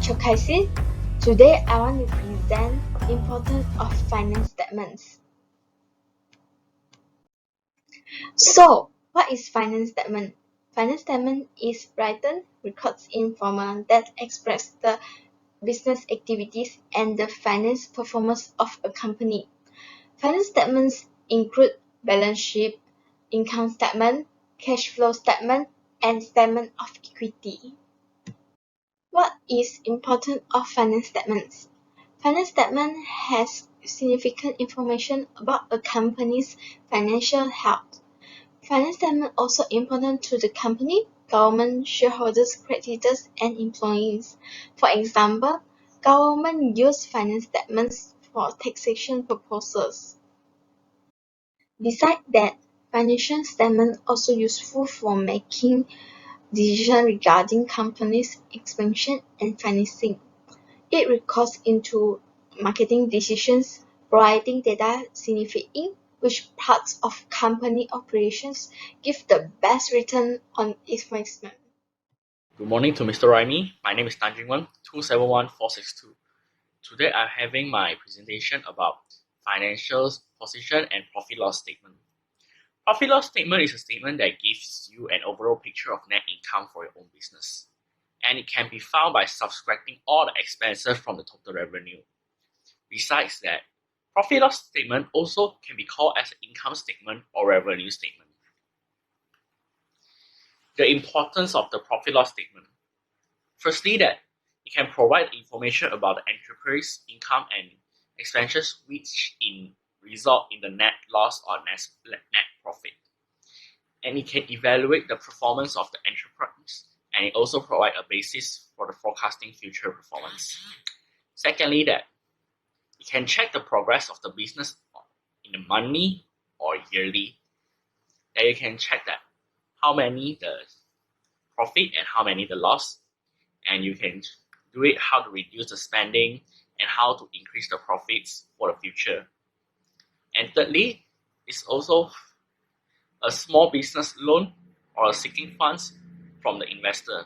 Chokhaisi. Today I want to present the importance of finance statements. So, what is finance statement? Finance statement is written records in formal that express the business activities and the finance performance of a company. Finance statements include balance sheet, income statement, cash flow statement, and statement of equity. What is important of finance statements? Finance statement has significant information about a company's financial health. Finance statement also important to the company, government, shareholders, creditors, and employees. For example, government use finance statements for taxation purposes. Besides that, financial statements also useful for making decisions regarding companies' expansion and financing. It records into marketing decisions, providing data signifying which parts of company operations give the best return on investment. Good morning to Mr. Raimi. My name is Tan Jingwen, 271462. Today I'm having my presentation about financial position and profit loss statement. Profit loss statement is a statement that gives you an overall picture of net income for your own business. And it can be found by subtracting all the expenses from the total revenue. Besides that, profit loss statement also can be called as an income statement or revenue statement. The importance of the profit loss statement. Firstly, that it can provide information about the enterprise income and expenses which result in the net loss or net profit. And it can evaluate the performance of the enterprise, and it also provide a basis for the forecasting future performance. Secondly, that it can check the progress of the business in a monthly or yearly. That you can check that how many the profit and how many the loss, and you can do it how to reduce the spending and how to increase the profits for the future. And thirdly, it's also a small business loan or seeking funds from the investor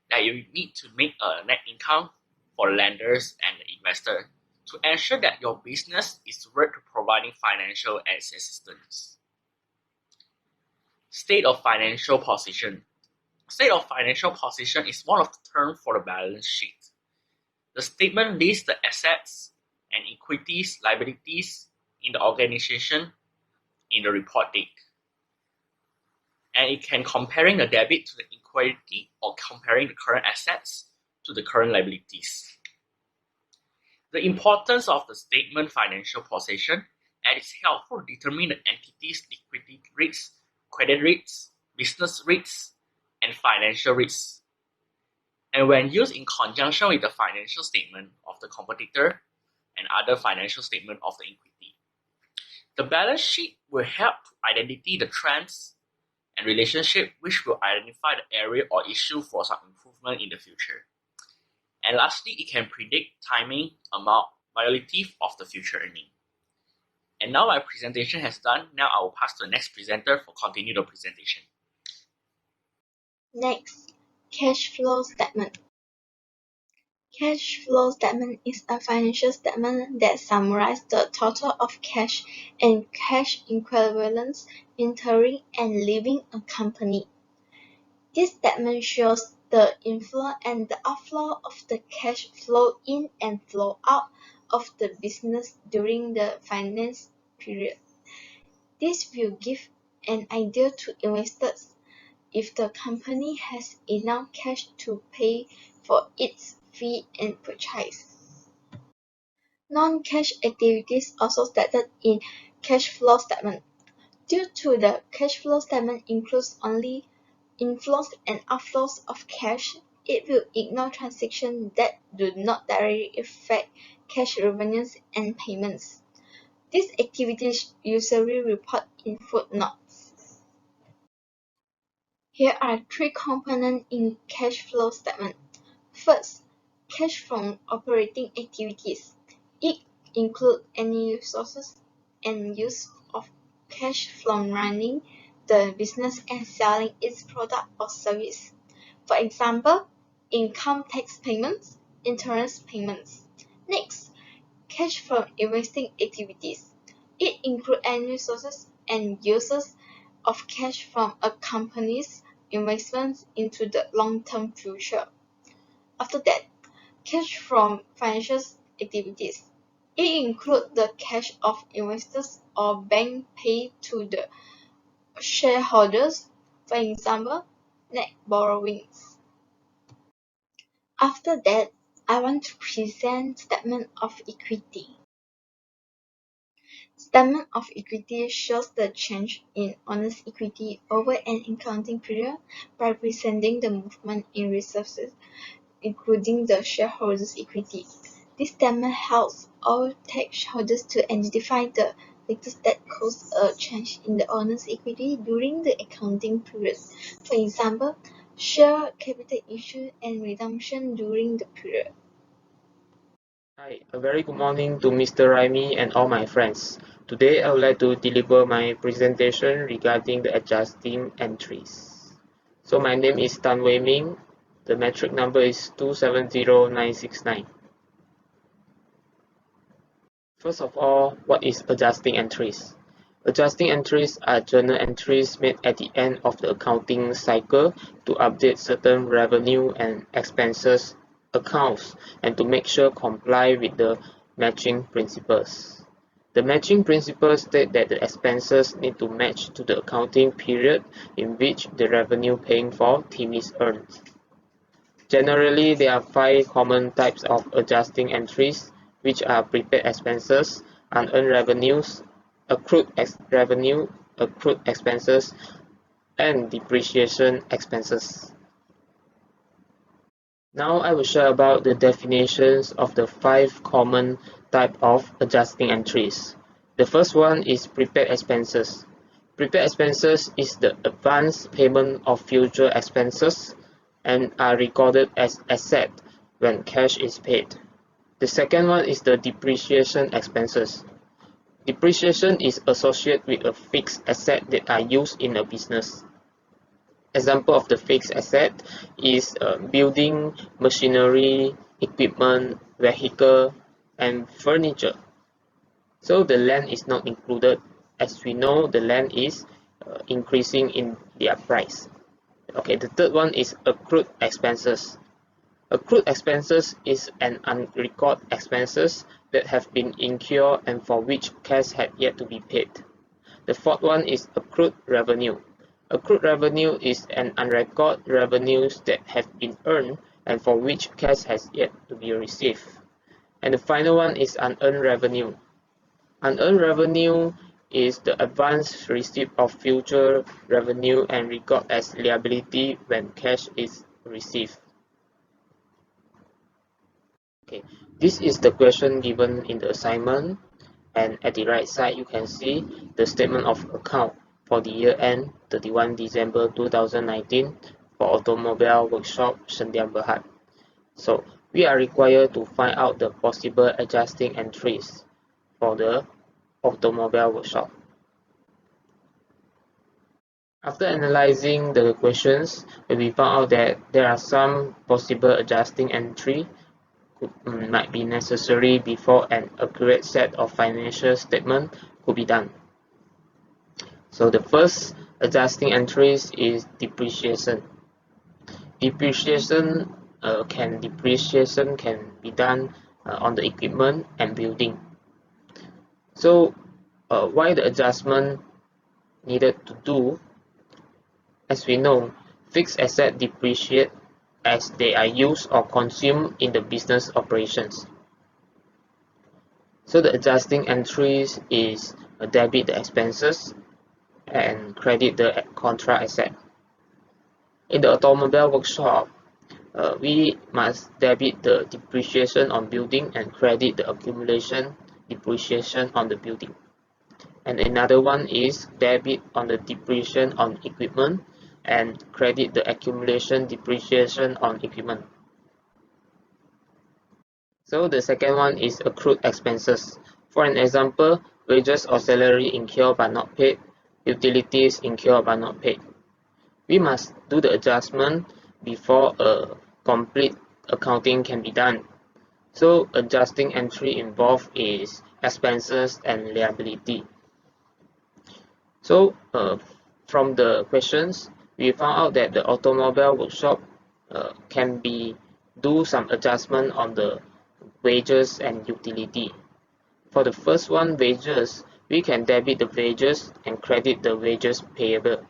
that you need to make a net income for lenders and the investor to ensure that your business is worth providing financial assistance. State of financial position. State of financial position is one of the terms for the balance sheet. The statement lists the assets and equities, liabilities in the organization in the report date. And it can comparing the debit to the equity or comparing the current assets to the current liabilities. The importance of the statement financial position, and it's helpful to determine the entity's liquidity risks, credit risks, business risks, and financial risks. And when used in conjunction with the financial statement of the competitor and other financial statement of the equity, the balance sheet will help to identify the trends and relationship which will identify the area or issue for some improvement in the future. And lastly, it can predict timing, amount, volatility of the future earning. And now my presentation has done. Now I will pass to the next presenter for continue the presentation. Next, cash flow statement. Cash flow statement is a financial statement that summarizes the total of cash and cash equivalents entering and leaving a company. This statement shows the inflow and the outflow of the cash flow in and flow out of the business during the finance period. This will give an idea to investors if the company has enough cash to pay for its fee and purchase. Non-cash activities also stated in cash flow statement. Due to the cash flow statement includes only inflows and outflows of cash, it will ignore transactions that do not directly affect cash revenues and payments. These activities usually report in footnotes. Here are three components in cash flow statement. First, cash from operating activities. It includes any resources and use of cash from running the business and selling its product or service. For example, income tax payments, interest payments. Next, cash from investing activities. It includes any sources and uses of cash from a company's investments into the long-term future. After that, cash from financial activities. It includes the cash of investors or bank pay to the shareholders, for example, net borrowings. After that, I want to present statement of equity. Statement of equity shows the change in owner's equity over an accounting period by presenting the movement in resources, including the shareholders' equity. This statement helps all stakeholders to identify the factors that cause a change in the owner's equity during the accounting period. For example, share capital issue and redemption during the period. Hi, a very good morning to Mr. Raimi and all my friends. Today I would like to deliver my presentation regarding the adjusting entries. So my name is Tan Wei Ming. The metric number is 270969. First of all, what is adjusting entries? Adjusting entries are journal entries made at the end of the accounting cycle to update certain revenue and expenses accounts and to make sure comply with the matching principles. The matching principles state that the expenses need to match to the accounting period in which the revenue paying for team is earned. Generally, there are 5 common types of adjusting entries, which are prepaid expenses, unearned revenues, accrued revenue, accrued expenses, and depreciation expenses. Now I will share about the definitions of the 5 common type of adjusting entries. The first one is prepaid expenses. Prepaid expenses is the advance payment of future expenses and are recorded as asset when cash is paid. The second one is the depreciation expenses. Depreciation is associated with a fixed asset that are used in a business. Example of the fixed asset is building, machinery, equipment, vehicle, and furniture. So the land is not included, as we know the land is increasing in their price. Okay, the third one is accrued expenses. Accrued expenses is an unrecorded expenses that have been incurred and for which cash had yet to be paid. The fourth one is accrued revenue. Accrued revenue is an unrecorded revenues that have been earned and for which cash has yet to be received. And the final one is unearned revenue. Unearned revenue is the advance receipt of future revenue and recorded as liability when cash is received. Okay, this is the question given in the assignment, and at the right side you can see the statement of account for the year end 31 December 2019 for Automobile Workshop Sdn Bhd. So we are required to find out the possible adjusting entries for the automobile workshop. After analyzing the questions, we found out that there are some possible adjusting entry might be necessary before an accurate set of financial statement could be done. So the first adjusting entries is depreciation. Depreciation can be done on the equipment and building. So why the adjustment needed to do? As we know, fixed assets depreciate as they are used or consumed in the business operations. So the adjusting entries is debit the expenses and credit the contra asset. In the automobile workshop, we must debit the depreciation on building and credit the accumulation depreciation on the building. And another one is debit on the depreciation on equipment and credit the accumulation depreciation on equipment. So the second one is accrued expenses. For an example, wages or salary incurred but not paid, utilities incurred but not paid. We must do the adjustment before a complete accounting can be done. So adjusting entry involved is expenses and liability. So from the questions, we found out that the automobile workshop can do some adjustment on the wages and utility. For the first one, wages, we can debit the wages and credit the wages payable.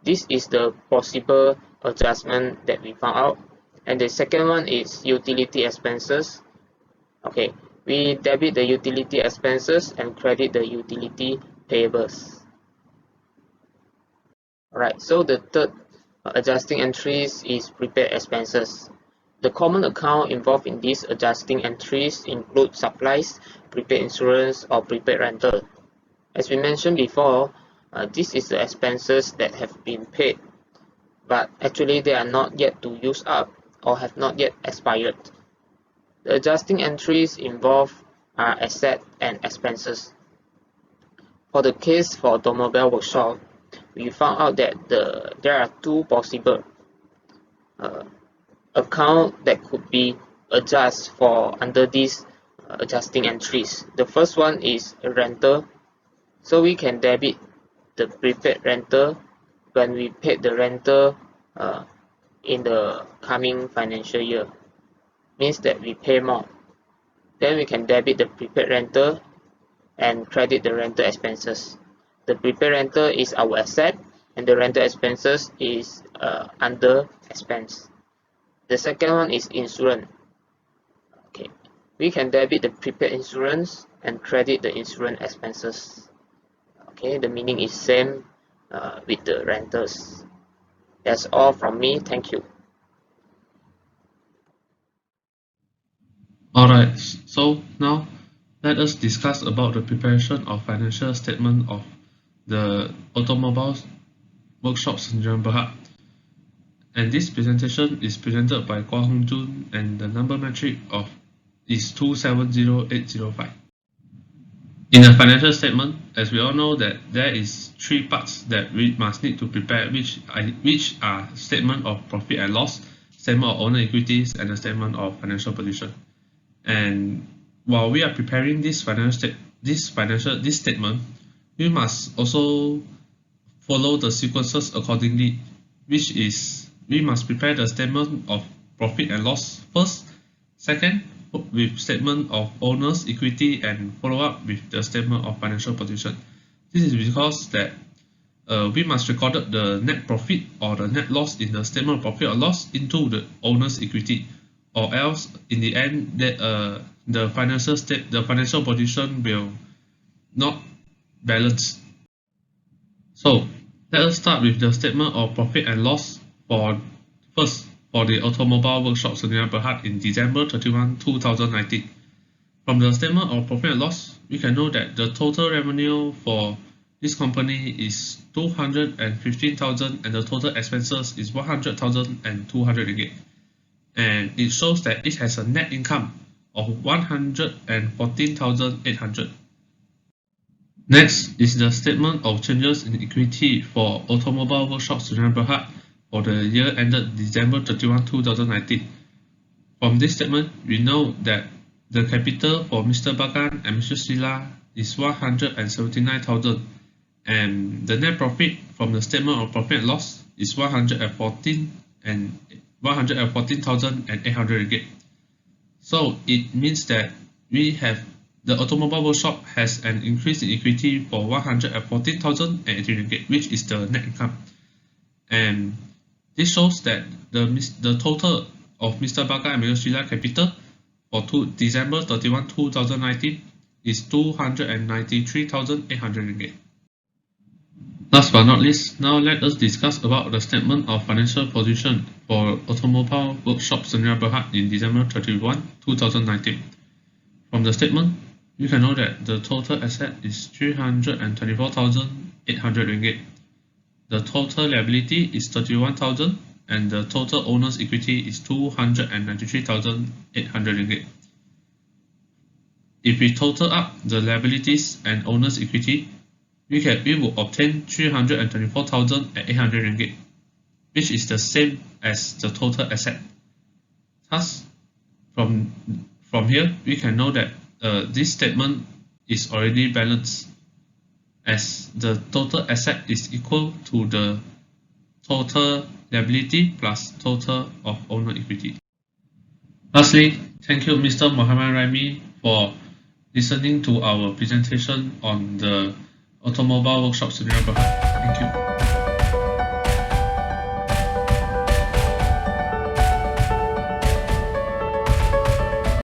This is the possible adjustment that we found out. And the second one is utility expenses. Okay, we debit the utility expenses and credit the utility payables. Alright, so the third adjusting entries is prepaid expenses. The common account involved in these adjusting entries include supplies, prepaid insurance, or prepaid rental. As we mentioned before, this is the expenses that have been paid, but actually they are not yet to use up or have not yet expired. The adjusting entries involved are asset and expenses. For the case for automobile workshop, we found out that there are two possible account that could be adjusted for under these adjusting entries. The first one is a rental, so we can debit the prepaid rental when we paid the rental in the coming financial year. Means that we pay more. Then we can debit the prepaid rental and credit the rental expenses. The prepaid rental is our asset and the rental expenses is under expense. The second one is insurance. Okay, we can debit the prepaid insurance and credit the insurance expenses. Okay, the meaning is same with the rentals. That's all from me. Thank you. Alright, so now let us discuss about the preparation of financial statement of the automobile workshop Sdn Bhd. And this presentation is presented by Kwa Hong Jun, and the number metric is 270805. In a financial statement, as we all know that there is three parts that we must need to prepare, which are statement of profit and loss, statement of owner equities, and a statement of financial position. And while we are preparing this statement, we must also follow the sequences accordingly, which is we must prepare the statement of profit and loss first, second with statement of owner's equity, and follow up with the statement of financial position. This is because that we must record the net profit or the net loss in the statement of profit or loss into the owner's equity, or else in the end that the financial position will not balance. So let us start with the statement of profit and loss for the automobile workshop Sdn Bhd in December 31, 2019. From the statement of profit and loss, we can know that the total revenue for this company is 215,000 and the total expenses is 100,200 ringgit. And it shows that it has a net income of 114,800. Next is the statement of changes in equity for automobile workshop Sdn Bhd for the year ended December 31, 2019. From this statement, we know that the capital for Mr. Bagan and Mr. Sila is 179,000, and the net profit from the statement of profit and loss is 114,800 ringgit. So it means that the automobile workshop has an increase in equity for 114,080 ringgit, which is the net income. And this shows that the total of Mr. Baga and Mr. Sila capital for December 31, 2019 is 293,800 ringgit. Last but not least, now let us discuss about the statement of financial position for automobile workshop Sdn Bhd in December 31, 2019. From the statement, you can know that the total asset is 324,800 ringgit. The total liability is 31,000 and the total owner's equity is 293,800 ringgit. If we total up the liabilities and owner's equity, we will obtain 324,800 ringgit, which is the same as the total asset. Thus, from here, we can know that this statement is already balanced, as the total asset is equal to the total liability plus total of owner equity. Lastly, thank you Mr. Muhammad Raimi for listening to our presentation on the Automobile Workshop Seminar. Thank you.